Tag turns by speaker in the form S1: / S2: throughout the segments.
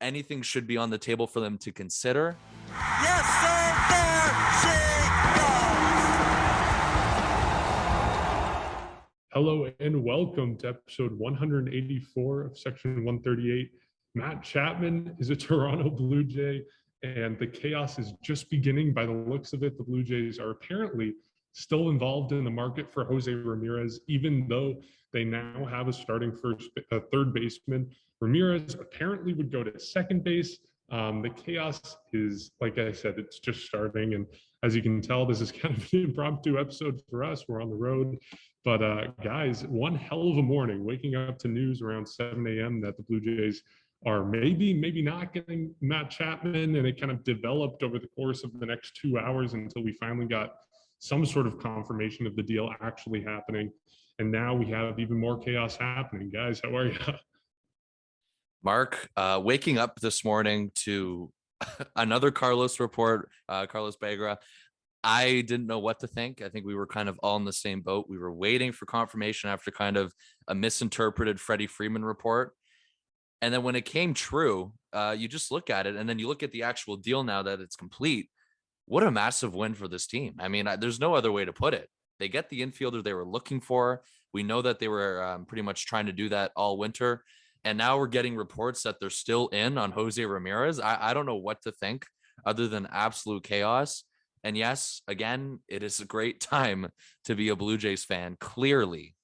S1: anything should be on the table for them to consider.
S2: Yes, sir, there she goes.
S3: Hello and welcome to episode 184 of Section 138. Matt Chapman is a Toronto Blue Jay, and the chaos is just beginning by the looks of it. The Blue Jays are apparently still involved in the market for Jose Ramirez, even though they now have a starting third baseman. Ramirez apparently would go to second base. The chaos is, like I said, it's just starting. And as you can tell, this is kind of an impromptu episode for us. We're on the road. But guys, one hell of a morning, waking up to news around 7 a.m. that the Blue Jays are maybe not getting Matt Chapman. And it kind of developed over the course of the next 2 hours until we finally got some sort of confirmation of the deal actually happening. And now we have even more chaos happening. Guys, how are you?
S1: Mark, waking up this morning to another Carlos report, Carlos Bagra. I didn't know what to think. I think we were kind of all in the same boat. We were waiting for confirmation after kind of a misinterpreted Freddie Freeman report. And then when it came true, you just look at it and then you look at the actual deal now that it's complete. What a massive win for this team. I mean, there's no other way to put it. They get the infielder they were looking for. We know that they were pretty much trying to do that all winter. And now we're getting reports that they're still in on Jose Ramirez. I don't know what to think other than absolute chaos. And yes, again, it is a great time to be a Blue Jays fan, clearly.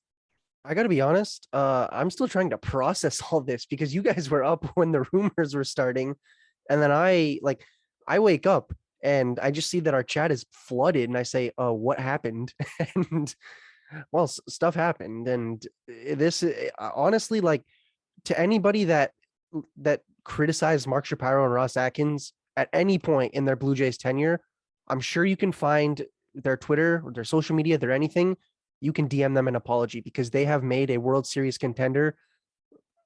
S4: I got to be honest. I'm still trying to process all this because you guys were up when the rumors were starting. And then I wake up and I just see that our chat is flooded and I say, what happened? And well, stuff happened. And this honestly, like, to anybody that criticized Mark Shapiro and Ross Atkins at any point in their Blue Jays tenure, I'm sure you can find their Twitter or their social media, their anything. You can DM them an apology because they have made a World Series contender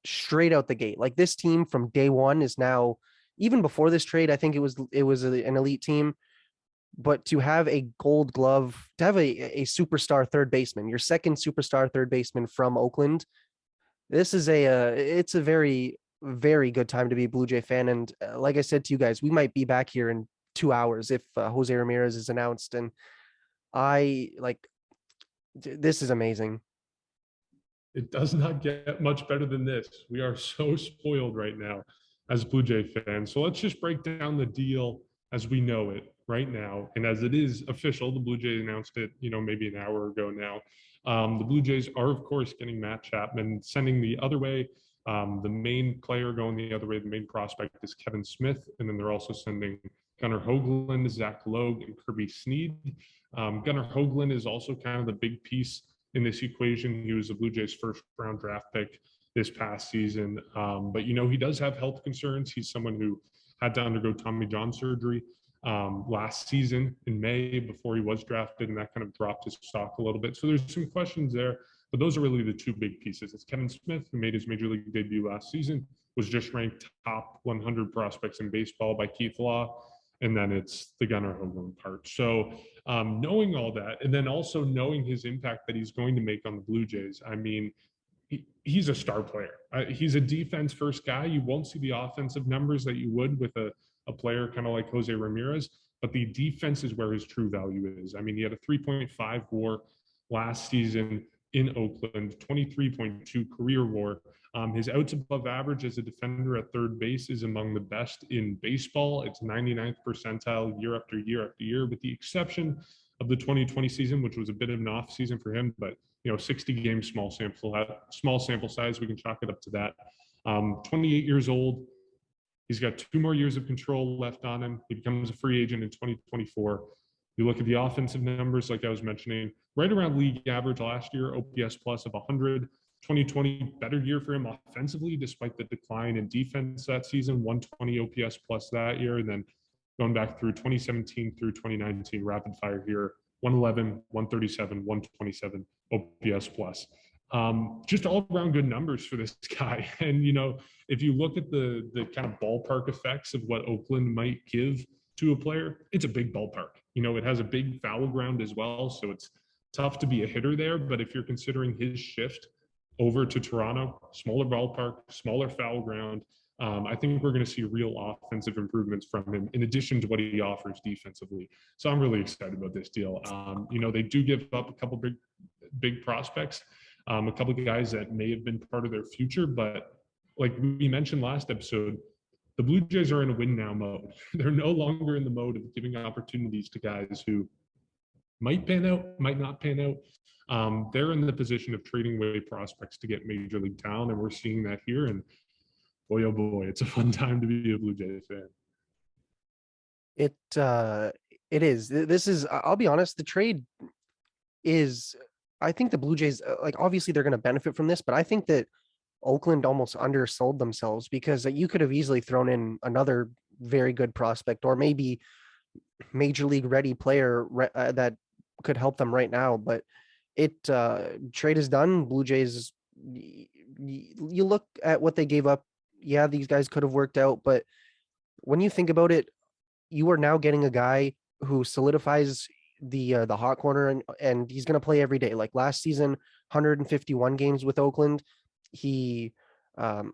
S4: straight out the gate. Like, this team from day one is now, even before this trade, I think it was an elite team. But to have a Gold Glove, to have a superstar third baseman, your second superstar third baseman from Oakland, this is it's a very, very good time to be a Blue Jay fan. And like I said to you guys, we might be back here in 2 hours if Jose Ramirez is announced. And this is amazing.
S3: It does not get much better than this. We are so spoiled right now as Blue Jay fans. So let's just break down the deal as we know it right now. And as it is official, the Blue Jays announced it, maybe an hour ago now. The Blue Jays are, of course, getting Matt Chapman, sending the other way. The main player going the other way, the main prospect is Kevin Smith. And then they're also sending Gunnar Hoagland, Zach Logue, and Kirby Snead. Gunnar Hoagland is also kind of the big piece in this equation. He was the Blue Jays' first-round draft pick this past season. But, he does have health concerns. He's someone who had to undergo Tommy John surgery last season in May before he was drafted, and that kind of dropped his stock a little bit. So there's some questions there, but those are really the two big pieces. It's Kevin Smith, who made his major league debut last season, was just ranked top 100 prospects in baseball by Keith Law, and then it's the Gunnar Hoagland part. So knowing all that, and then also knowing his impact that he's going to make on the Blue Jays, I mean, he's a star player. He's a defense-first guy. You won't see the offensive numbers that you would with a player kind of like Jose Ramirez, but the defense is where his true value is. I mean, he had a 3.5 WAR last season in Oakland, 23.2 career WAR. His outs above average as a defender at third base is among the best in baseball. It's 99th percentile year after year after year, with the exception of the 2020 season, which was a bit of an off season for him, but 60 games, small sample size, we can chalk it up to that. 28 years old. He's got 2 more years of control left on him. He becomes a free agent in 2024. You look at the offensive numbers, like I was mentioning, right around league average last year, OPS plus of 100. 2020, better year for him offensively, despite the decline in defense that season, 120 OPS plus that year. And then going back through 2017 through 2019, rapid fire here, 111, 137, 127 OPS plus. Just all around good numbers for this guy. And, if you look at the kind of ballpark effects of what Oakland might give to a player, it's a big ballpark. It has a big foul ground as well. So it's tough to be a hitter there. But if you're considering his shift over to Toronto, smaller ballpark, smaller foul ground, I think we're going to see real offensive improvements from him in addition to what he offers defensively. So I'm really excited about this deal. They do give up a couple big prospects, a couple of guys that may have been part of their future, but like we mentioned last episode, the Blue Jays are in a win now mode. They're no longer in the mode of giving opportunities to guys who might pan out, might not pan out. They're in the position of trading away prospects to get major league talent, and we're seeing that here. And boy, oh boy, it's a fun time to be a Blue Jays fan.
S4: It is. This is. I'll be honest. The trade is. I think the Blue Jays, like, obviously they're going to benefit from this, but I think that Oakland almost undersold themselves because you could have easily thrown in another very good prospect or maybe major league ready player that could help them right now. But trade is done. Blue Jays, you look at what they gave up. Yeah, these guys could have worked out, but when you think about it, you are now getting a guy who solidifies the hot corner, and he's going to play every day. Like last season, 151 games with Oakland. He 37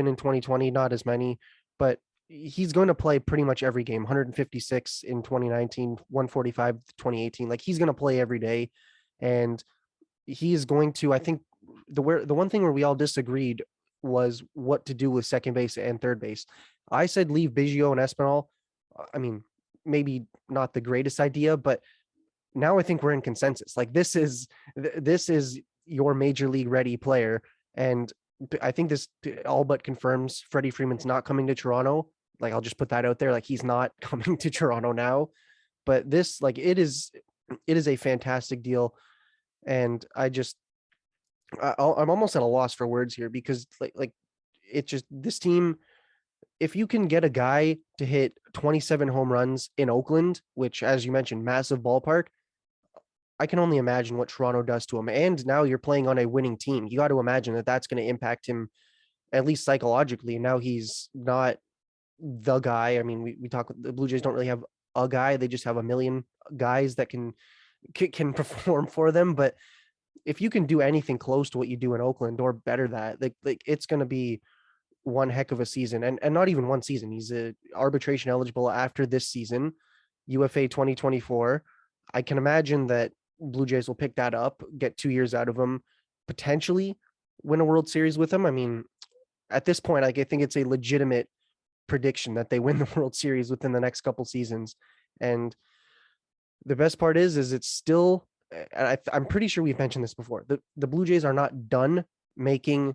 S4: in 2020, not as many, but he's going to play pretty much every game. 156 in 2019, 145 2018. Like he's going to play every day, and he is going to. I think the one thing where we all disagreed was what to do with second base and third base. I said leave Biggio and Espinal. I mean, maybe not the greatest idea, but now I think we're in consensus. Like this is your major league ready player, and I think this all but confirms Freddie Freeman's not coming to Toronto. Like I'll just put that out there. Like he's not coming to Toronto now. But this, like, it is a fantastic deal, and I'm almost at a loss for words here because like it just, this team, if you can get a guy to hit 27 home runs in Oakland, which, as you mentioned, massive ballpark, I can only imagine what Toronto does to him. And now you're playing on a winning team. You got to imagine that that's going to impact him at least psychologically. Now he's not the guy. I mean, we talk, the Blue Jays don't really have a guy. They just have a million guys that can perform for them. But if you can do anything close to what you do in Oakland or better that, like it's going to be one heck of a season, and not even one season. He's arbitration eligible after this season, UFA 2024. I can imagine that Blue Jays will pick that up, get 2 years out of him, potentially win a World Series with him. I mean, at this point, I think it's a legitimate prediction that they win the World Series within the next couple seasons. And the best part is it's still, and I'm pretty sure we've mentioned this before, the Blue Jays are not done making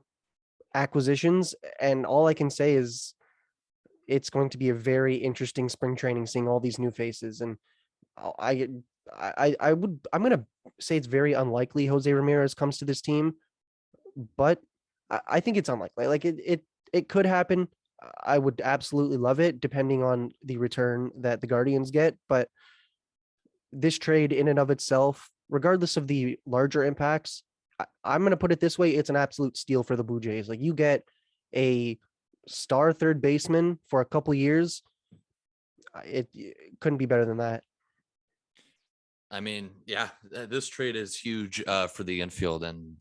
S4: acquisitions, and all I can say is it's going to be a very interesting spring training, seeing all these new faces. And I'm going to say it's very unlikely Jose Ramirez comes to this team, but I think it's unlikely. Like it could happen. I would absolutely love it, depending on the return that the Guardians get. But this trade in and of itself, regardless of the larger impacts, I'm going to put it this way. It's an absolute steal for the Blue Jays. Like, you get a star third baseman for a couple years. It couldn't be better than that.
S1: I mean, yeah, this trade is huge for the infield. And,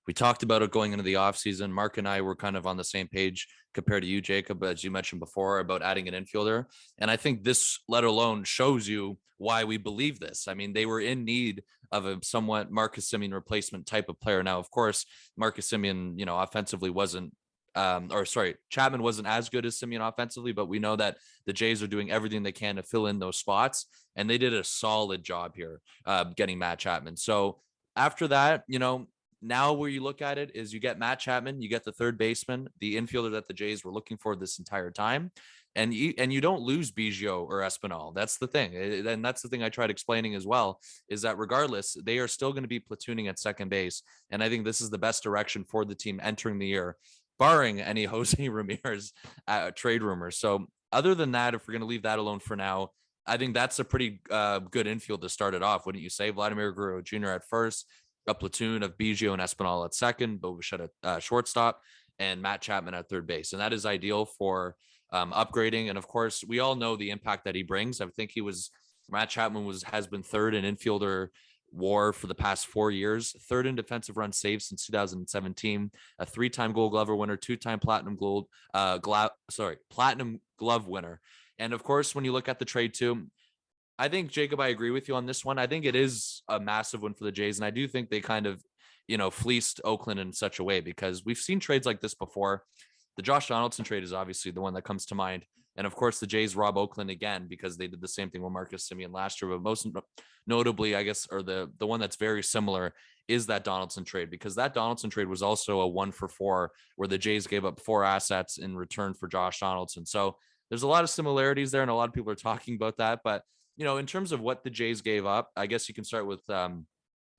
S1: we talked about it going into the offseason. Mark and I were kind of on the same page compared to you, Jacob, as you mentioned before, about adding an infielder. And I think this, let alone, shows you why we believe this. I mean, they were in need of a somewhat Marcus Semien replacement type of player. Now, of course, Marcus Semien, offensively wasn't, Chapman wasn't as good as Semien offensively, but we know that the Jays are doing everything they can to fill in those spots. And they did a solid job here getting Matt Chapman. So after that, now where you look at it is you get Matt Chapman, you get the third baseman, the infielder that the Jays were looking for this entire time. And you don't lose Biggio or Espinal. That's the thing. And that's the thing I tried explaining as well, is that regardless, they are still going to be platooning at second base. And I think this is the best direction for the team entering the year, barring any Jose Ramirez trade rumors. So other than that, if we're going to leave that alone for now, I think that's a pretty good infield to start it off. Wouldn't you say? Vladimir Guerrero Jr. at first, a platoon of Biggio and Espinal at second, Bo Bichette at shortstop, and Matt Chapman at third base. And that is ideal for upgrading. And of course, we all know the impact that he brings. I think Matt Chapman has been third in infielder WAR for the past 4 years, third in defensive run saved since 2017, a 3-time Gold Glover winner, 2-time platinum glove winner. And of course, when you look at the trade too, I think, Jacob, I agree with you on this one. I think it is a massive win for the Jays. And I do think they kind of, fleeced Oakland in such a way, because we've seen trades like this before. The Josh Donaldson trade is obviously the one that comes to mind. And of course, the Jays rob Oakland again because they did the same thing with Marcus Semien last year. But most notably, I guess, or the one that's very similar is that Donaldson trade, because that Donaldson trade was also a 1-for-4 where the Jays gave up 4 assets in return for Josh Donaldson. So there's a lot of similarities there, and a lot of people are talking about that. But in terms of what the Jays gave up, I guess you can start with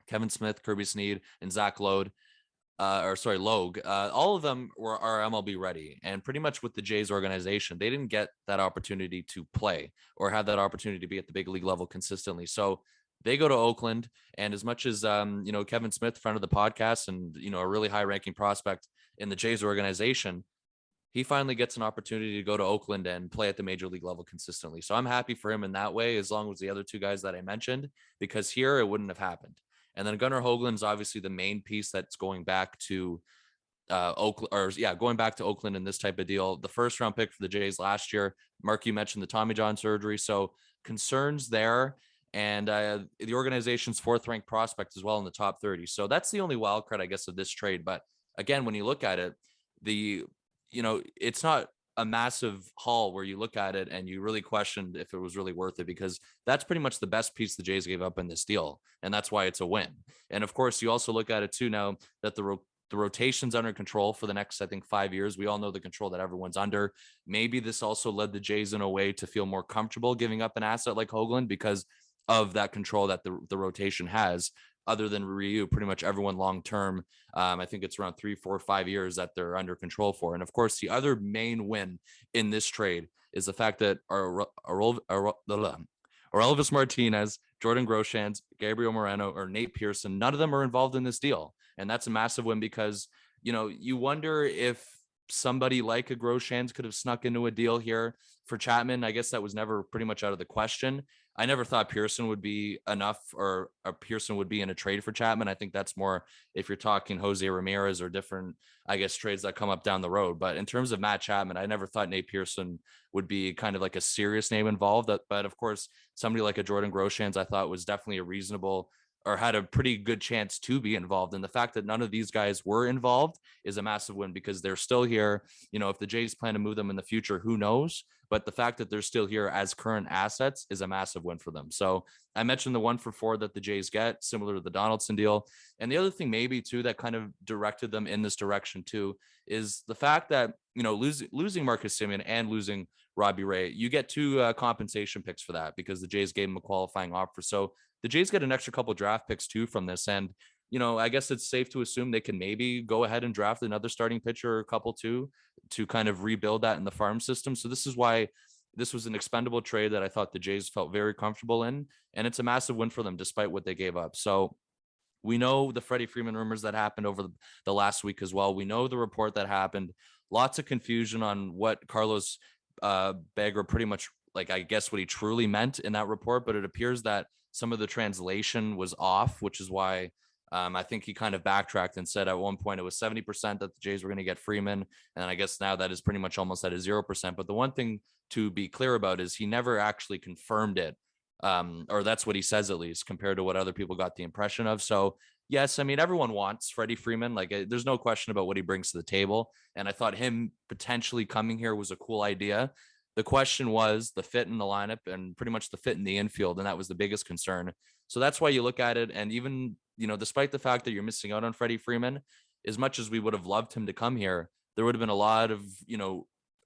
S1: Kevin Smith, Kirby Snead, and Zach Logue. All of them are MLB ready. And pretty much with the Jays organization, they didn't get that opportunity to play or have that opportunity to be at the big league level consistently. So they go to Oakland. And as much as, Kevin Smith, friend of the podcast and, a really high ranking prospect in the Jays organization, he finally gets an opportunity to go to Oakland and play at the major league level consistently. So I'm happy for him in that way, as long as the other 2 guys that I mentioned, because here it wouldn't have happened. And then Gunnar Hoagland's obviously the main piece that's going back to going back to Oakland in this type of deal. The first round pick for the Jays last year. Mark, you mentioned the Tommy John surgery. So concerns there. And the organization's 4th ranked prospect as well in the top 30. So that's the only wild card, I guess, of this trade. But again, when you look at it, it's not a massive haul where you look at it and you really questioned if it was really worth it, because that's pretty much the best piece the Jays gave up in this deal. And that's why it's a win. And of course, you also look at it too, now that the rotation's under control for the next, I think, 5 years. We all know the control that everyone's under. Maybe this also led the Jays in a way to feel more comfortable giving up an asset like Hoagland because of that control that the rotation has. Other than Ryu, pretty much everyone long-term, I think it's around 3, 4, 5 years that they're under control for. And of course, the other main win in this trade is the fact that Orelvis Martinez, Jordan Groshans, Gabriel Moreno, or Nate Pearson, none of them are involved in this deal. And that's a massive win because, you wonder if somebody like a Groshans could have snuck into a deal here for Chapman. I guess that was never pretty much out of the question. I never thought Pearson would be enough, or Pearson would be in a trade for Chapman. I think that's more if you're talking Jose Ramirez or different, I guess, trades that come up down the road. But in terms of Matt Chapman, I never thought Nate Pearson would be kind of like a serious name involved. But of course, somebody like a Jordan Groshans, I thought was definitely a reasonable, or had a pretty good chance to be involved. And the fact that none of these guys were involved is a massive win because they're still here. If the Jays plan to move them in the future, who knows? But the fact that they're still here as current assets is a massive win for them. So I mentioned the 1-for-4 that the Jays get, similar to the Donaldson deal. And the other thing maybe too that kind of directed them in this direction too is the fact that, losing Marcus Semien and losing Robbie Ray, you get 2 compensation picks for that because the Jays gave him a qualifying offer. So the Jays get an extra couple draft picks too from this. And, I guess it's safe to assume they can maybe go ahead and draft another starting pitcher or a couple too, to kind of rebuild that in the farm system. So this is why this was an expendable trade that I thought the Jays felt very comfortable in. And it's a massive win for them despite what they gave up. So we know the Freddie Freeman rumors that happened over the last week as well. We know the report that happened. Lots of confusion on what Carlos Bagra pretty much, like, I guess what he truly meant in that report, but it appears that some of the translation was off, which is why I think he kind of backtracked and said at one point it was 70% that the Jays were going to get Freeman. And I guess now that is pretty much almost at a 0%. But the one thing to be clear about is he never actually confirmed it. Or that's what he says, at least, compared to what other people got the impression of. So yes, I mean, everyone wants Freddie Freeman. Like, there's no question about what he brings to the table. And I thought him potentially coming here was a cool idea. The question was the fit in the lineup and pretty much the fit in the infield. And that was the biggest concern. So that's why you look at it. And even, despite the fact that you're missing out on Freddie Freeman, as much as we would have loved him to come here, there would have been a lot of,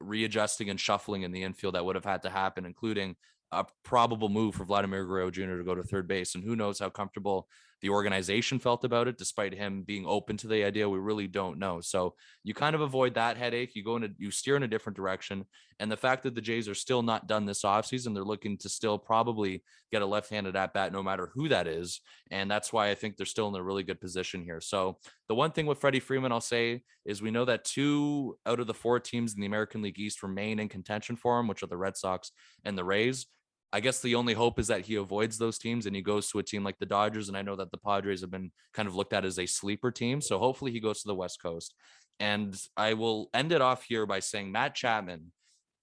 S1: readjusting and shuffling in the infield that would have had to happen, including a probable move for Vladimir Guerrero Jr. to go to third base. And who knows how comfortable the organization felt about it, despite him being open to the idea. We really don't know. So you kind of avoid that headache. You steer in a different direction. And the fact that the Jays are still not done this offseason, they're looking to still probably get a left-handed at bat, no matter who that is. And that's why I think they're still in a really good position here. So the one thing with Freddie Freeman, I'll say, is we know that 2 out of the 4 teams in the American League East remain in contention for him, which are the Red Sox and the Rays. I guess the only hope is that he avoids those teams and he goes to a team like the Dodgers. And I know that the Padres have been kind of looked at as a sleeper team. So hopefully he goes to the West Coast. And I will end it off here by saying Matt Chapman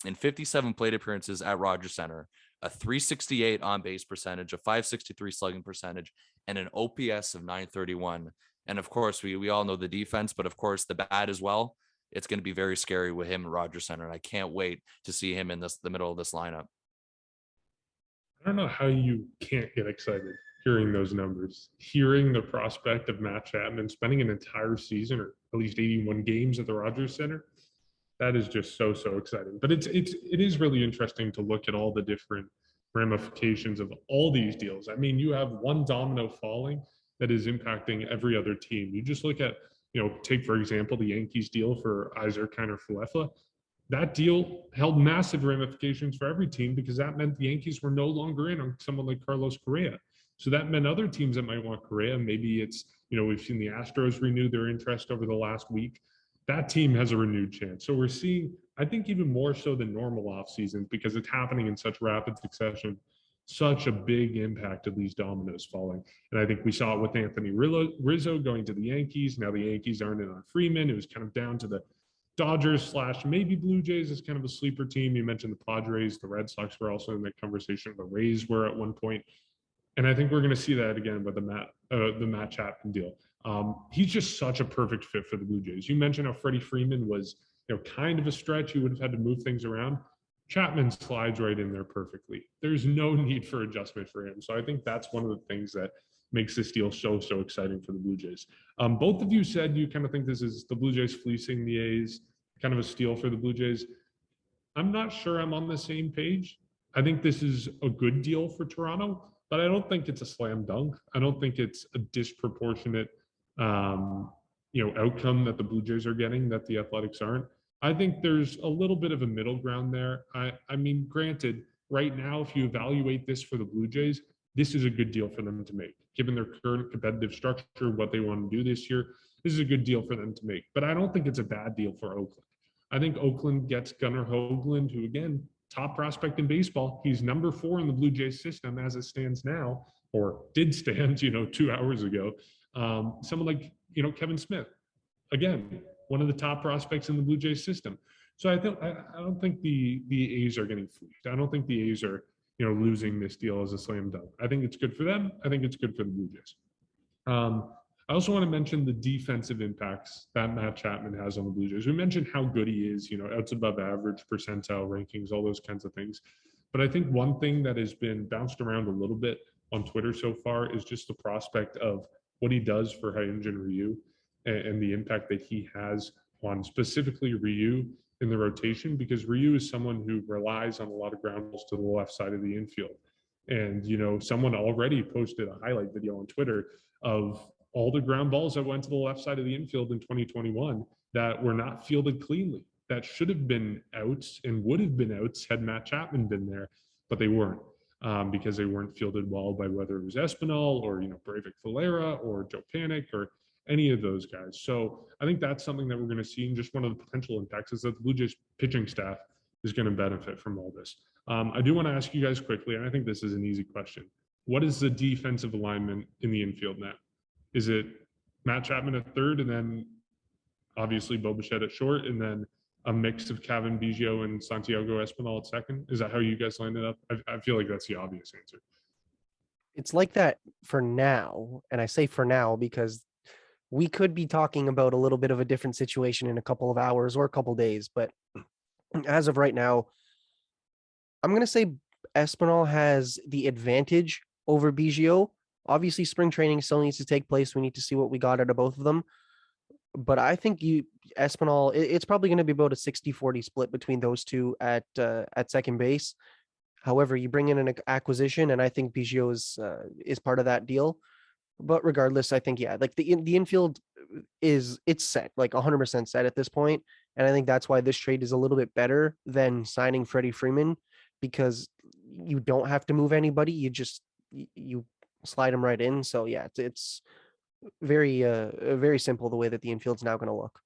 S1: in 57 plate appearances at Rogers Center, a 368 on base percentage, a 563 slugging percentage, and an OPS of 931. And of course, we all know the defense, but of course the bat as well. It's going to be very scary with him at Rogers Center. And I can't wait to see him in the middle of this lineup.
S3: I don't know how you can't get excited hearing those numbers, hearing the prospect of Matt Chapman spending an entire season or at least 81 games at the Rogers Center. That is just so exciting. But it is really interesting to look at all the different ramifications of all these deals. I mean, you have one domino falling that is impacting every other team. You just look at, take for example the Yankees deal for Iser Kiner-Falefa. That deal held massive ramifications for every team because that meant the Yankees were no longer in on someone like Carlos Correa. So that meant other teams that might want Correa, maybe it's, we've seen the Astros renew their interest over the last week. That team has a renewed chance. So we're seeing, I think, even more so than normal off seasons because it's happening in such rapid succession, such a big impact of these dominoes falling. And I think we saw it with Anthony Rizzo going to the Yankees. Now the Yankees aren't in on Freeman. It was kind of down to the Dodgers / maybe Blue Jays is kind of a sleeper team. You mentioned the Padres, the Red Sox were also in that conversation. The Rays were at one point. And I think we're going to see that again with the Matt Chapman deal. He's just such a perfect fit for the Blue Jays. You mentioned how Freddie Freeman was, kind of a stretch. You would have had to move things around. Chapman slides right in there perfectly. There's no need for adjustment for him. So I think that's one of the things that makes this deal so exciting for the Blue Jays. Both of you said you kind of think this is the Blue Jays fleecing the A's, kind of a steal for the Blue Jays. I'm not sure I'm on the same page. I think this is a good deal for Toronto, but I don't think it's a slam dunk. I don't think it's a disproportionate, outcome that the Blue Jays are getting that the Athletics aren't. I think there's a little bit of a middle ground there. I mean, granted, right now, if you evaluate this for the Blue Jays, this is a good deal for them to make. Given their current competitive structure, what they want to do this year, this is a good deal for them to make. But I don't think it's a bad deal for Oakland. I think Oakland gets Gunnar Hoagland, who, again, top prospect in baseball. He's number 4 in the Blue Jays system as it stands now, or did stand, 2 hours ago. Someone like, Kevin Smith, again, one of the top prospects in the Blue Jays system. So I don't think the A's are getting fleeced. I don't think the A's are, losing this deal as a slam dunk. I think it's good for them. I think it's good for the Blue Jays. I also want to mention the defensive impacts that Matt Chapman has on the Blue Jays. We mentioned how good he is, outs above average, percentile rankings, all those kinds of things. But I think one thing that has been bounced around a little bit on Twitter so far is just the prospect of what he does for Hyunjin Ryu and the impact that he has on specifically Ryu in the rotation, because Ryu is someone who relies on a lot of ground balls to the left side of the infield. And, someone already posted a highlight video on Twitter of all the ground balls that went to the left side of the infield in 2021 that were not fielded cleanly, that should have been outs and would have been outs had Matt Chapman been there, but they weren't because they weren't fielded well by whether it was Espinal or, Breivik Valera or Joe Panic or any of those guys. So I think that's something that we're going to see. And just one of the potential impacts is that the Blue Jays pitching staff is going to benefit from all this. I do want to ask you guys quickly, and I think this is an easy question. What is the defensive alignment in the infield now? Is it Matt Chapman at third and then obviously Bo Bichette at short and then a mix of Kevin Biggio and Santiago Espinal at second? Is that how you guys lined it up? I feel like that's the obvious answer.
S4: It's like that for now. And I say for now because we could be talking about a little bit of a different situation in a couple of hours or a couple of days. But as of right now, I'm going to say Espinal has the advantage over Biggio. Obviously, spring training still needs to take place. We need to see what we got out of both of them. But I think Espinal, it's probably going to be about a 60-40 split between those two at second base. However, you bring in an acquisition, and I think Biggio is part of that deal. But regardless, I think, like the infield it's set, like 100% set at this point. And I think that's why this trade is a little bit better than signing Freddie Freeman, because you don't have to move anybody. You slide them right in. So yeah, it's very simple the way that the infield's now going to look.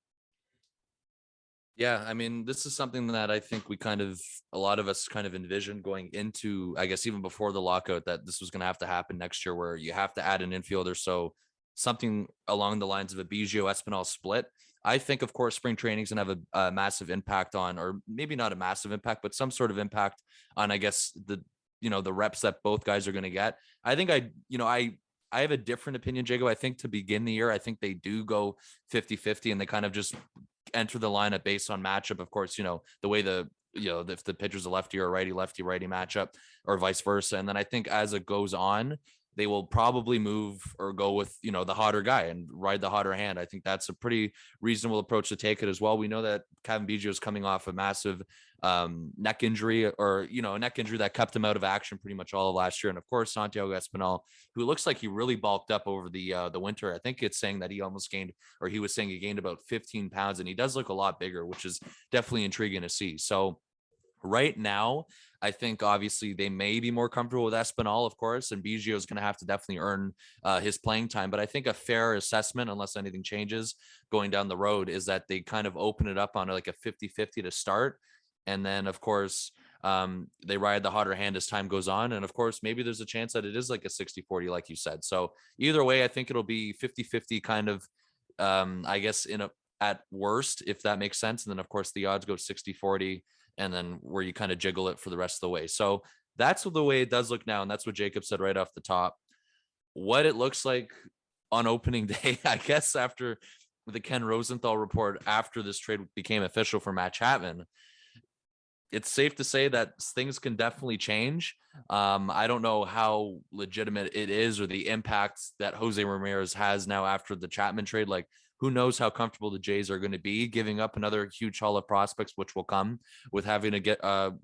S1: Yeah, I mean, this is something that I think a lot of us kind of envisioned going into, I guess, even before the lockout, that this was going to have to happen next year, where you have to add an infielder. So something along the lines of a Biggio Espinal split. I think, of course, spring training is going to have a massive impact on, or maybe not a massive impact, but some sort of impact on, I guess, the reps that both guys are going to get. I think I have a different opinion, Jacob. I think to begin the year, I think they do go 50-50 and they kind of just enter the lineup based on matchup. Of course, the way if the pitcher's a lefty or a righty righty matchup, or vice versa. And then I think as it goes on, they will probably move or go with the hotter guy and ride the hotter hand. I think that's a pretty reasonable approach to take it as well. We know that Kevin Biggio is coming off a massive neck injury, or a neck injury that kept him out of action pretty much all of last year. And of course, Santiago Espinal, who looks like he really bulked up over the winter. I think it's saying that he almost gained, or he was saying he gained about 15 pounds, and he does look a lot bigger, which is definitely intriguing to see. So right now, I think obviously they may be more comfortable with Espinal, of course, and Biggio is going to have to definitely earn his playing time. But I think a fair assessment, unless anything changes going down the road, is that they kind of open it up on like a 50-50 to start. And then, of course, they ride the hotter hand as time goes on. And of course, maybe there's a chance that it is like a 60-40, like you said. So either way, I think it'll be 50-50 kind of, I guess, at worst, if that makes sense. And then, of course, the odds go 60-40, and then where you kind of jiggle it for the rest of the way. So that's the way it does look now. And that's what Jacob said right off the top. What it looks like on opening day, I guess, after the Ken Rosenthal report, after this trade became official for Matt Chapman, it's safe to say that things can definitely change. I don't know how legitimate it is, or the impact that Jose Ramirez has now after the Chapman trade. Like, who knows how comfortable the Jays are going to be giving up another huge haul of prospects, which will come with having to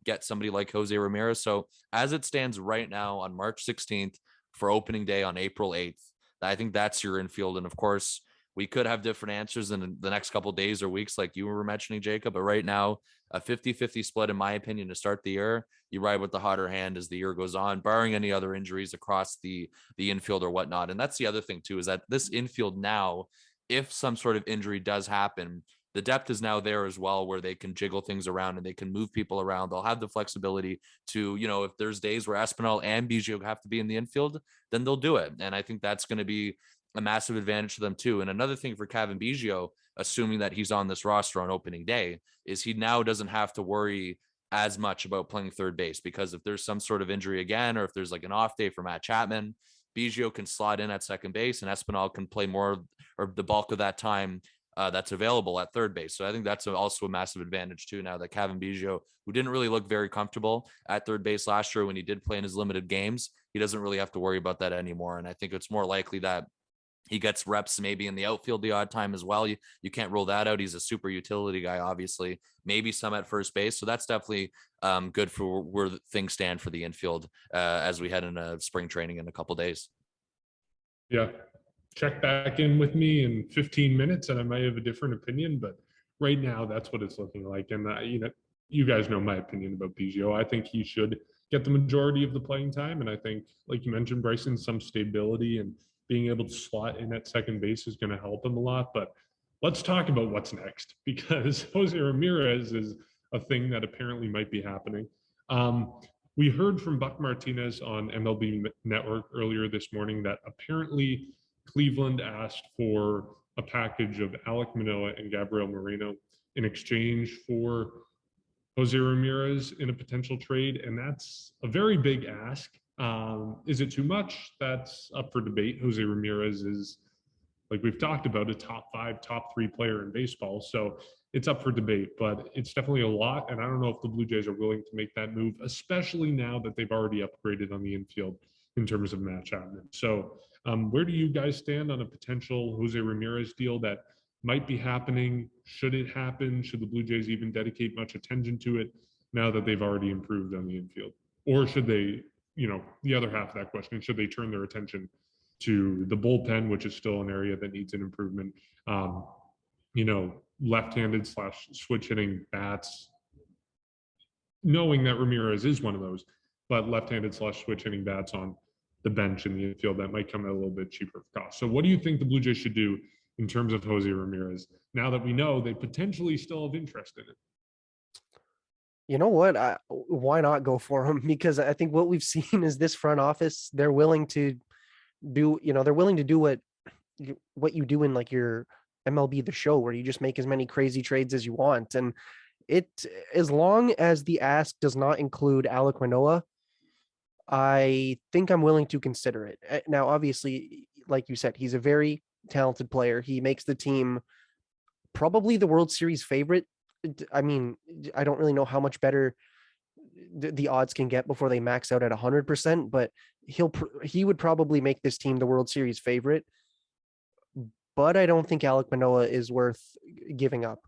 S1: get somebody like Jose Ramirez. So as it stands right now on March 16th for opening day on April 8th, I think that's your infield. And of course, we could have different answers in the next couple of days or weeks, like you were mentioning, Jacob. But right now, a 50-50 split, in my opinion, to start the year. You ride with the hotter hand as the year goes on, barring any other injuries across the infield or whatnot. And that's the other thing too, is that this infield now, if some sort of injury does happen, the depth is now there as well, where they can jiggle things around and they can move people around. They'll have the flexibility to, if there's days where Espinal and Biggio have to be in the infield, then they'll do it. And I think that's going to be a massive advantage to them too. And another thing for Kevin Biggio, assuming that he's on this roster on opening day, is he now doesn't have to worry as much about playing third base, because if there's some sort of injury again, or if there's like an off day for Matt Chapman, Biggio can slot in at second base, and Espinal can play more, or the bulk of that time that's available at third base. So I think that's also a massive advantage too, now that Kevin Biggio, who didn't really look very comfortable at third base last year when he did play in his limited games, he doesn't really have to worry about that anymore. And I think it's more likely that he gets reps maybe in the outfield the odd time as well. You can't rule that out. He's a super utility guy, obviously, maybe some at first base. So that's definitely good for where things stand for the infield as we head into spring training in a couple days.
S3: Yeah. Check back in with me in 15 minutes and I might have a different opinion, but right now that's what it's looking like. And you guys know my opinion about Biggio. I think he should get the majority of the playing time. And I think, like you mentioned, Bryson, some stability and being able to slot in at second base is going to help him a lot. But let's talk about what's next, because Jose Ramirez is a thing that apparently might be happening. We heard from Buck Martinez on MLB Network earlier this morning that apparently Cleveland asked for a package of Alek Manoah and Gabriel Moreno in exchange for Jose Ramirez in a potential trade. And that's a very big ask. Is it too much? That's up for debate. Jose Ramirez is, like we've talked about, a top 5, top 3 player in baseball. So it's up for debate, but it's definitely a lot. And I don't know if the Blue Jays are willing to make that move, especially now that they've already upgraded on the infield in terms of Matt Chapman. So where do you guys stand on a potential Jose Ramirez deal that might be happening? Should it happen? Should the Blue Jays even dedicate much attention to it now that they've already improved on the infield? Or should they, the other half of that question, should they turn their attention to the bullpen, which is still an area that needs an improvement? Left-handed / switch hitting bats, knowing that Ramirez is one of those, but left-handed / switch hitting bats on the bench in the infield that might come at a little bit cheaper of cost. So what do you think the Blue Jays should do in terms of Jose Ramirez, now that we know they potentially still have interest in it?
S4: You know what? Why not go for him? Because I think what we've seen is this front office, they're willing to do, they're willing to do what you do in like your MLB The Show, where you just make as many crazy trades as you want. And it, as long as the ask does not include Alek Manoah, I think I'm willing to consider it. Now, obviously, like you said, he's a very talented player. He makes the team probably the World Series favorite. I mean, I don't really know how much better the odds can get before they max out at 100%, but he would probably make this team the World Series favorite. But I don't think Alek Manoah is worth giving up.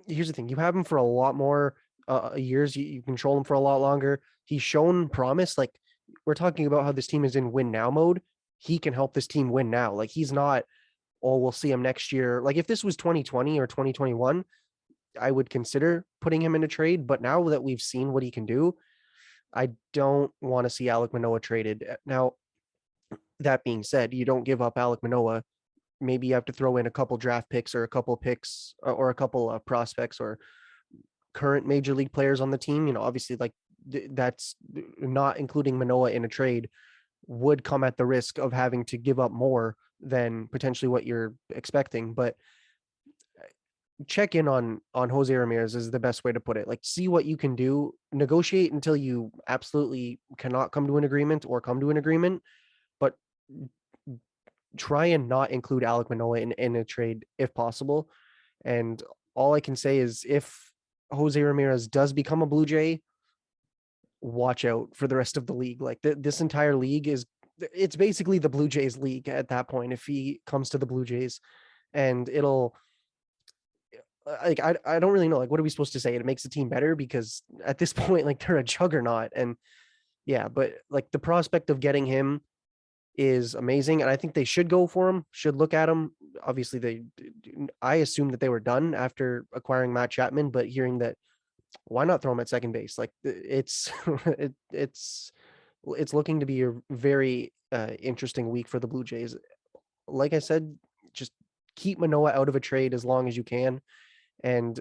S4: Here's the thing: you have him for a lot more years. You control him for a lot longer. He's shown promise. Like, we're talking about how this team is in win now mode. He can help this team win now. Like, he's not, oh, we'll see him next year. Like, if this was 2020 or 2021, I would consider putting him in a trade. But now that we've seen what he can do, I don't want to see Alek Manoah traded. Now, that being said, you don't give up Alek Manoah. Maybe you have to throw in a couple draft picks or a couple picks or a couple of prospects or current major league players on the team. Obviously, like, that's not including Manoah in a trade would come at the risk of having to give up more than potentially what you're expecting. But check in on Jose Ramirez is the best way to put it. Like, see what you can do, negotiate until you absolutely cannot come to an agreement or come to an agreement, but try and not include Alek Manoah in a trade if possible. And all I can say is, if Jose Ramirez does become a Blue Jay, watch out for the rest of the league. Like, this entire league it's basically the Blue Jays league at that point if he comes to the Blue Jays. And it'll, like, I don't really know, like, what are we supposed to say? It makes the team better, because at this point, like, they're a juggernaut. And yeah, but like, the prospect of getting him is amazing, and I think they should go for him, should look at him. Obviously, I assumed that they were done after acquiring Matt Chapman, but hearing that, why not throw him at second base? Like, it's it's looking to be a very interesting week for the Blue Jays. Like I said, just keep Manoah out of a trade as long as you can, and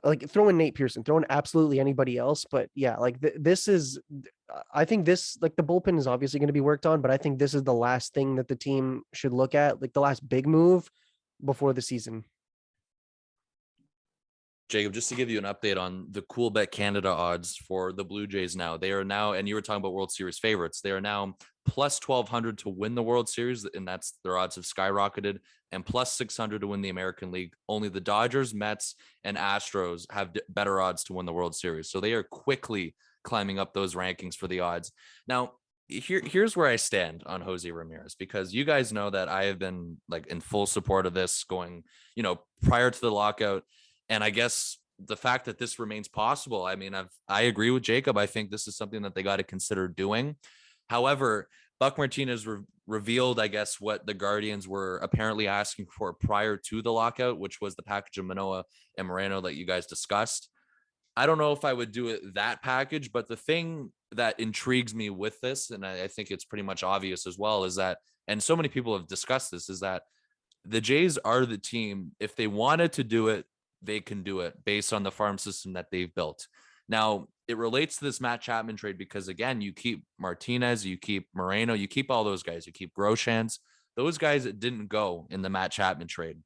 S4: like, throw in Nate Pearson, throw in absolutely anybody else. But yeah, like, I think this, like, the bullpen is obviously going to be worked on, but I think this is the last thing that the team should look at, like the last big move before the season.
S1: Jacob, just to give you an update on the Cool Bet Canada odds for the Blue Jays now. They are now, and you were talking about World Series favorites, they are now plus 1,200 to win the World Series, and that's, their odds have skyrocketed, and plus 600 to win the American League. Only the Dodgers, Mets, and Astros have better odds to win the World Series. So they are quickly climbing up those rankings for the odds. Now, here's where I stand on Jose Ramirez, because you guys know that I have been, like, in full support of this going, prior to the lockout. And I guess the fact that this remains possible, I mean, I agree with Jacob. I think this is something that they got to consider doing. However, Buck Martinez revealed, I guess, what the Guardians were apparently asking for prior to the lockout, which was the package of Manoah and Moreno that you guys discussed. I don't know if I would do it that package, but the thing that intrigues me with this, and I think it's pretty much obvious as well, is that, and so many people have discussed this, is that the Jays are the team. If they wanted to do it, they can do it based on the farm system that they've built. Now, it relates to this Matt Chapman trade because, again, you keep Martinez, you keep Moreno, you keep all those guys, you keep Groshans. Those guys that didn't go in the Matt Chapman trade,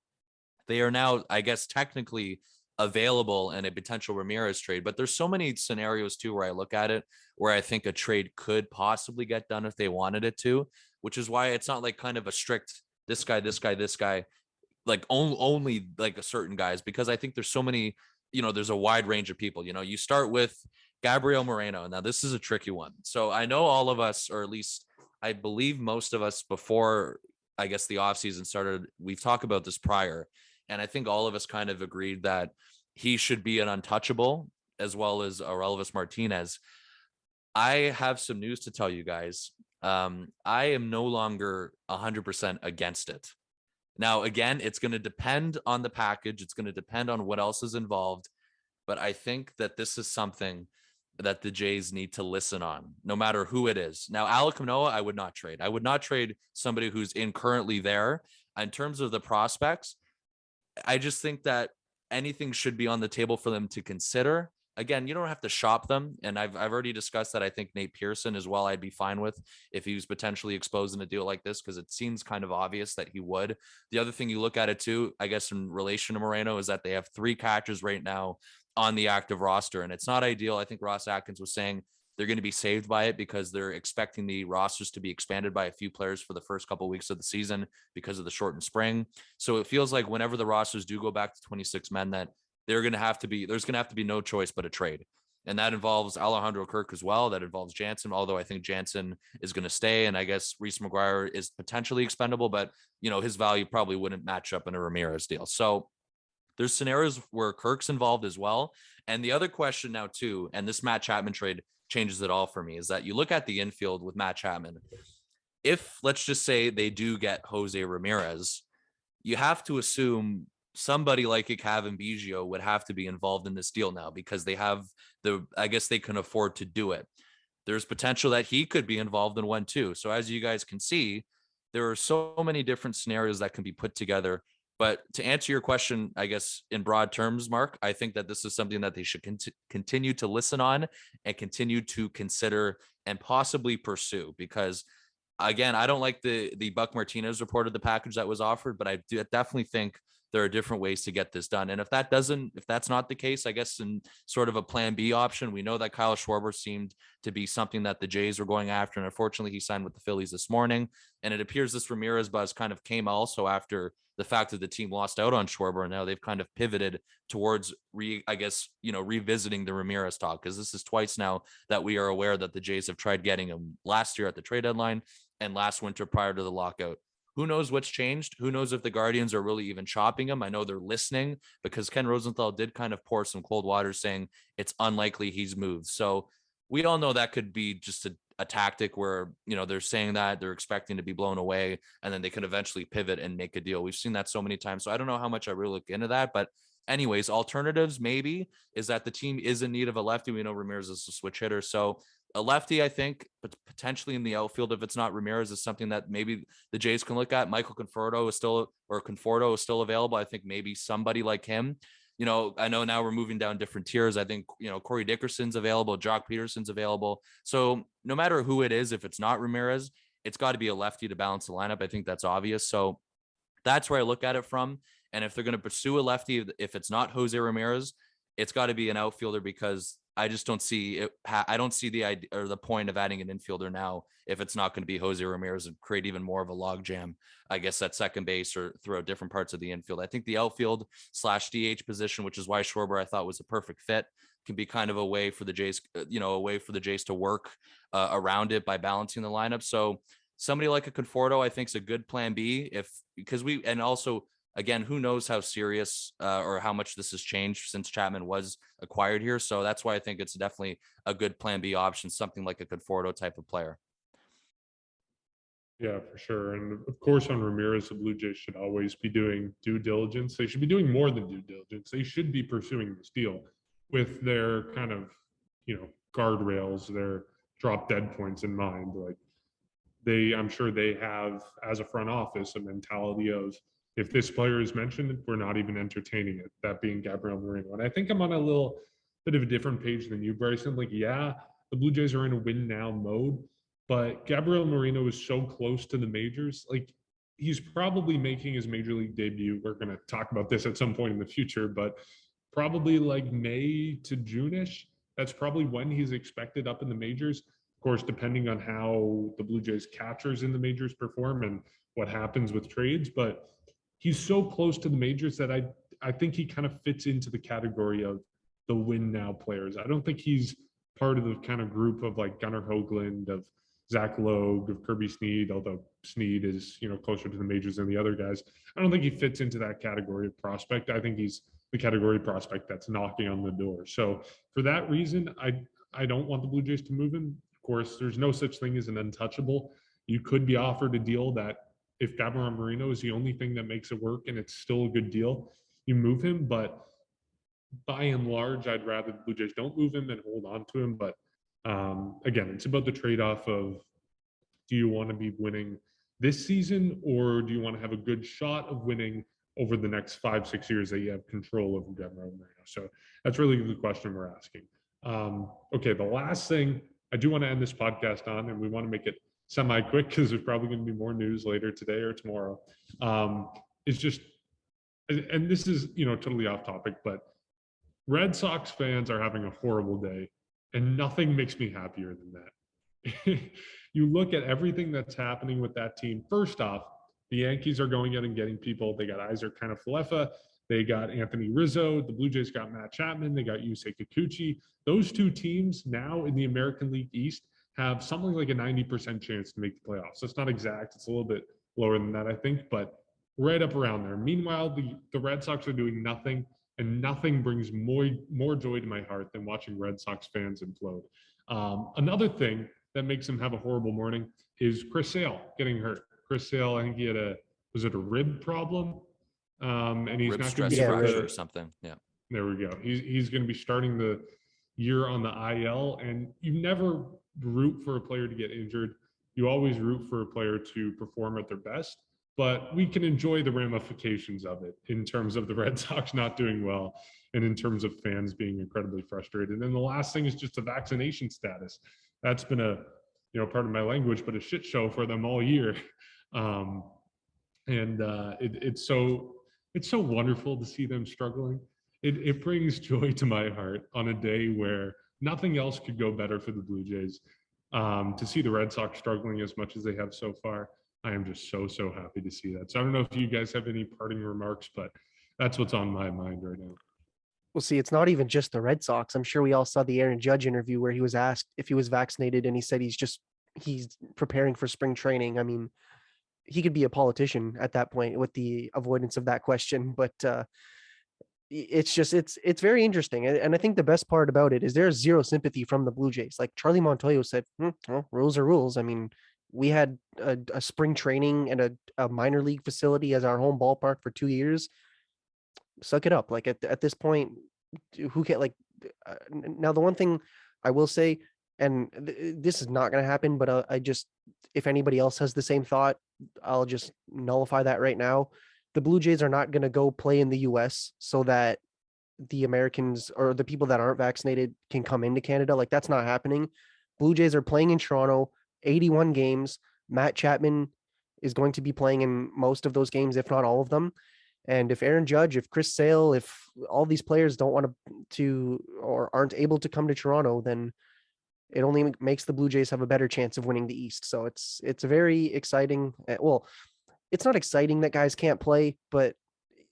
S1: they are now, I guess, technically available in a potential Ramirez trade. But there's so many scenarios too where I look at it where I think a trade could possibly get done if they wanted it to, which is why it's not like kind of a strict this guy, like only like a certain guys, because I think there's so many, there's a wide range of people. You start with Gabriel Moreno. Now, this is a tricky one. So I know all of us, or at least I believe most of us, before, I guess, the offseason started, we've talked about this prior. And I think all of us kind of agreed that he should be an untouchable, as well as Aurelvis Martinez. I have some news to tell you guys. I am no longer 100% against it. Now, again, it's going to depend on the package. It's going to depend on what else is involved. But I think that this is something that the Jays need to listen on, no matter who it is. Now, Alek Manoah, I would not trade. I would not trade somebody who's currently there. In terms of the prospects, I just think that anything should be on the table for them to consider. Again, you don't have to shop them. And I've already discussed that. I think Nate Pearson as well, I'd be fine with if he was potentially exposed in a deal like this, because it seems kind of obvious that he would. The other thing you look at it too, I guess, in relation to Moreno, is that they have 3 catchers right now on the active roster. And it's not ideal. I think Ross Atkins was saying they're going to be saved by it because they're expecting the rosters to be expanded by a few players for the first couple of weeks of the season because of the shortened spring. So it feels like whenever the rosters do go back to 26 men, that there's going to have to be no choice but a trade. And that involves Alejandro Kirk as well. That involves Jansen, although I think Jansen is going to stay. And I guess Reese McGuire is potentially expendable, but his value probably wouldn't match up in a Ramirez deal. So there's scenarios where Kirk's involved as well. And the other question now too, and this Matt Chapman trade changes it all for me, is that you look at the infield with Matt Chapman. If, let's just say, they do get Jose Ramirez, you have to assume somebody like Cavan Biggio would have to be involved in this deal now, because they have I guess they can afford to do it. There's potential that he could be involved in one too. So as you guys can see, there are so many different scenarios that can be put together. But to answer your question, I guess in broad terms, Mark, I think that this is something that they should continue to listen on and continue to consider and possibly pursue, because again, I don't like the Buck Martinez report of the package that was offered, but I definitely think there are different ways to get this done. And if that's not the case, I guess in sort of a plan B option, we know that Kyle Schwarber seemed to be something that the Jays were going after. And unfortunately, he signed with the Phillies this morning. And it appears this Ramirez buzz kind of came also after the fact that the team lost out on Schwarber. And now they've kind of pivoted towards revisiting the Ramirez talk, because this is twice now that we are aware that the Jays have tried getting him last year at the trade deadline and last winter prior to the lockout. Who knows what's changed? Who knows if the Guardians are really even chopping him? I know they're listening, because Ken Rosenthal did kind of pour some cold water saying it's unlikely he's moved. So we all know that could be just a tactic where, they're saying that they're expecting to be blown away, and then they could eventually pivot and make a deal. We've seen that so many times. So I don't know how much I really look into that, but anyways, alternatives maybe is that the team is in need of a lefty. We know Ramirez is a switch hitter. So a lefty, I think, but potentially in the outfield, if it's not Ramirez, is something that maybe the Jays can look at. Michael Conforto is still available. I think maybe somebody like him. I know now we're moving down different tiers. I think, Corey Dickerson's available, Jock Peterson's available. So no matter who it is, if it's not Ramirez, it's got to be a lefty to balance the lineup. I think that's obvious. So that's where I look at it from. And if they're going to pursue a lefty, if it's not Jose Ramirez, it's got to be an outfielder, because I just don't see it. I don't see the idea or the point of adding an infielder now if it's not going to be Jose Ramirez, and create even more of a logjam, I guess, at second base or throughout different parts of the infield. I think the outfield / DH position, which is why Schwarber I thought was a perfect fit, can be kind of a way for the Jays, to work around it by balancing the lineup. So somebody like a Conforto, I think, is a good plan B, and also, again, who knows how serious or how much this has changed since Chapman was acquired here. So that's why I think it's definitely a good plan B option, something like a Conforto type of player.
S3: Yeah, for sure. And of course, on Ramirez, the Blue Jays should always be doing due diligence. They should be doing more than due diligence. They should be pursuing this deal with their kind of, guardrails, their drop dead points in mind. Like, I'm sure they have, as a front office, a mentality of, if this player is mentioned, we're not even entertaining it, that being Gabriel Moreno. And I think I'm on a little bit of a different page than you, Bryson. Like, yeah, the Blue Jays are in a win now mode, but Gabriel Moreno is so close to the majors. Like, he's probably making his major league debut. We're going to talk about this at some point in the future, but probably like May to June-ish. That's probably when he's expected up in the majors. Of course, depending on how the Blue Jays catchers in the majors perform and what happens with trades. But he's so close to the majors that I think he kind of fits into the category of the win now players. I don't think he's part of the kind of group of like Gunnar Hoagland, of Zach Logue, of Kirby Snead, although Snead is, closer to the majors than the other guys. I don't think he fits into that category of prospect. I think he's the category prospect that's knocking on the door. So for that reason, I don't want the Blue Jays to move him. Of course, there's no such thing as an untouchable. You could be offered a deal that, if Gabriel Moreno is the only thing that makes it work and it's still a good deal, you move him. But by and large, I'd rather the Blue Jays don't move him and hold on to him. But again, it's about the trade-off of, do you want to be winning this season, or do you want to have a good shot of winning over the next 5-6 years that you have control over Denver? So that's really the question we're asking. Okay, the last thing I do want to end this podcast on, and we want to make it semi-quick because there's probably going to be more news later today or tomorrow, is just, and this is, totally off topic, but Red Sox fans are having a horrible day, and nothing makes me happier than that. You look at everything that's happening with that team. First off, the Yankees are going out and getting people. They got Isaac Kiner-Falefa. They got Anthony Rizzo. The Blue Jays got Matt Chapman. They got Yusei Kikuchi. Those two teams now in the American League East have something like a 90% chance to make the playoffs. So it's not exact. It's a little bit lower than that, I think, but right up around there. Meanwhile, the Red Sox are doing nothing, and nothing brings more joy to my heart than watching Red Sox fans implode. Another thing that makes him have a horrible morning is Chris Sale getting hurt. Chris Sale, I think he had was it a rib problem? And he's
S1: Rib
S3: not going to
S1: stress
S3: be
S1: fracture or something. Yeah.
S3: There we go. He's going to be starting the year on the IL, and you never root for a player to get injured. You always root for a player to perform at their best, but we can enjoy the ramifications of it in terms of the Red Sox not doing well and in terms of fans being incredibly frustrated. And then the last thing is just the vaccination status. That's been part of my language, but a shit show for them all year. It's so wonderful to see them struggling. It brings joy to my heart on a day where nothing else could go better for the Blue Jays. To see the Red Sox struggling as much as they have so far, I am just so happy to see that. So I don't know if you guys have any parting remarks, but that's what's on my mind right now.
S4: Well, see, it's not even just the Red Sox. I'm sure we all saw the Aaron Judge interview where he was asked if he was vaccinated, and he said he's preparing for spring training. I mean, he could be a politician at that point with the avoidance of that question, but it's very interesting. And I think the best part about it is there's zero sympathy from the Blue Jays. Like Charlie Montoyo said, well, rules are rules. I mean, we had a spring training and a minor league facility as our home ballpark for 2 years. Suck it up. Like at this point, who can now the one thing I will say, and this is not going to happen, but if anybody else has the same thought, I'll just nullify that right now. The Blue Jays are not going to go play in the US so that the Americans or the people that aren't vaccinated can come into Canada. Like, that's not happening. Blue Jays are playing in Toronto, 81 games. Matt Chapman is going to be playing in most of those games, if not all of them. And if Aaron Judge, if Chris Sale, if all these players don't want to or aren't able to come to Toronto, then it only makes the Blue Jays have a better chance of winning the East. So it's very exciting. Well, it's not exciting that guys can't play, but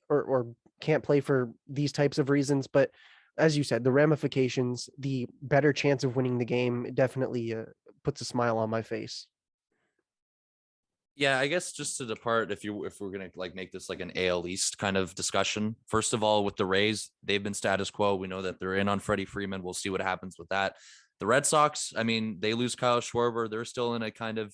S4: or can't play for these types of reasons. But as you said, the ramifications, the better chance of winning the game definitely puts a smile on my face.
S1: Yeah, I guess just to depart, if we're gonna make this like an AL East kind of discussion. First of all, with the Rays, they've been status quo. We know that they're in on Freddie Freeman. We'll see what happens with that. The Red Sox, I mean, they lose Kyle Schwarber. They're still in a kind of,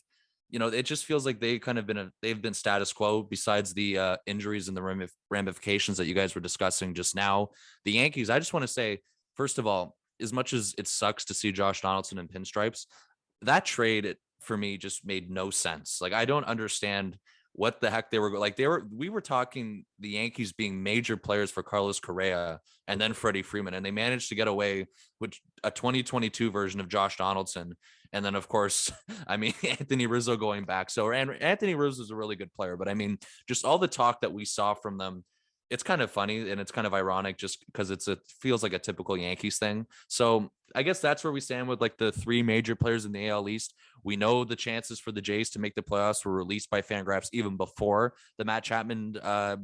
S1: it just feels like they've been status quo besides the injuries and the ramifications that you guys were discussing just now. The Yankees, I just want to say, first of all, as much as it sucks to see Josh Donaldson in pinstripes, that trade for me just made no sense. Like, I don't understand what the heck they were like. We were talking the Yankees being major players for Carlos Correa and then Freddie Freeman, and they managed to get away with a 2022 version of Josh Donaldson. And then, of course, I mean, Anthony Rizzo going back. So, and Anthony Rizzo is a really good player, but I mean, just all the talk that we saw from them, it's kind of funny and it's kind of ironic just because it feels like a typical Yankees thing. So I guess that's where we stand with like the three major players in the AL East. We know the chances for the Jays to make the playoffs were released by Fangraphs even before the Matt Chapman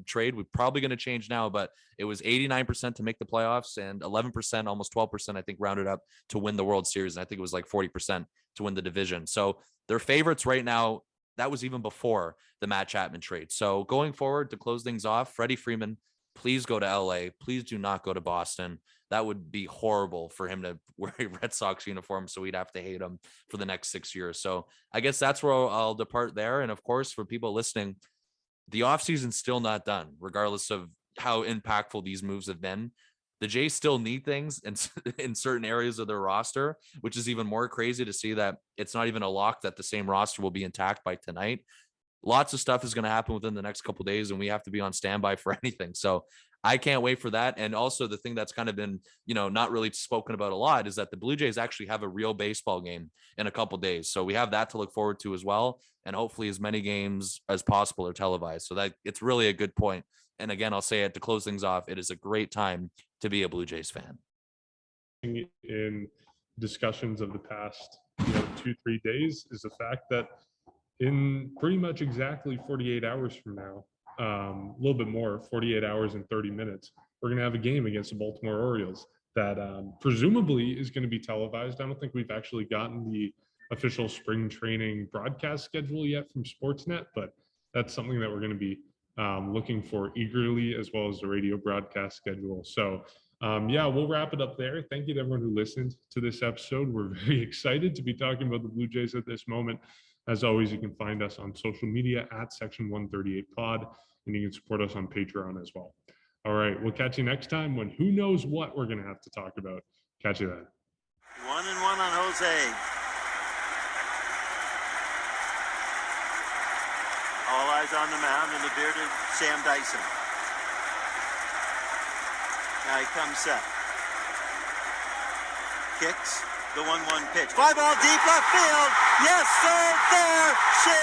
S1: trade. We're probably going to change now, but it was 89% to make the playoffs and 11%, almost 12%, I think, rounded up to win the World Series. And I think it was like 40% to win the division. So they're favorites right now. That was even before the Matt Chapman trade. So going forward to close things off, Freddie Freeman, please go to LA. Please do not go to Boston. That would be horrible for him to wear a Red Sox uniform, so we'd have to hate him for the next 6 years. So I guess that's where I'll depart there. And of course, for people listening, the offseason's still not done, regardless of how impactful these moves have been. The Jays still need things in certain areas of their roster, which is even more crazy to see that it's not even a lock that the same roster will be intact by tonight. lots of stuff is going to happen within the next couple of days, and we have to be on standby for anything. So I can't wait for that. And also the thing that's kind of been, not really spoken about a lot is that the Blue Jays actually have a real baseball game in a couple of days. So we have that to look forward to as well. And hopefully as many games as possible are televised. So that it's really a good point. And again, I'll say it to close things off. It is a great time to be a Blue Jays fan.
S3: In discussions of the past 2-3 days is the fact that in pretty much exactly 48 hours from now, a little bit more, 48 hours and 30 minutes, we're going to have a game against the Baltimore Orioles that presumably is going to be televised. I don't think we've actually gotten the official spring training broadcast schedule yet from Sportsnet, but that's something that we're going to be looking for eagerly, as well as the radio broadcast schedule. So we'll wrap it up there. Thank you to everyone who listened to this episode. We're very excited to be talking about the Blue Jays at this moment. As always, you can find us on social media at Section 138 Pod, and you can support us on Patreon as well. All right, we'll catch you next time when who knows what we're going to have to talk about. Catch you then.
S2: 1-1 on Jose. All eyes on the mound and the bearded Sam Dyson. Now he comes set. Kicks. The 1-1 pitch. Fly ball deep left field. Yes, sir. There she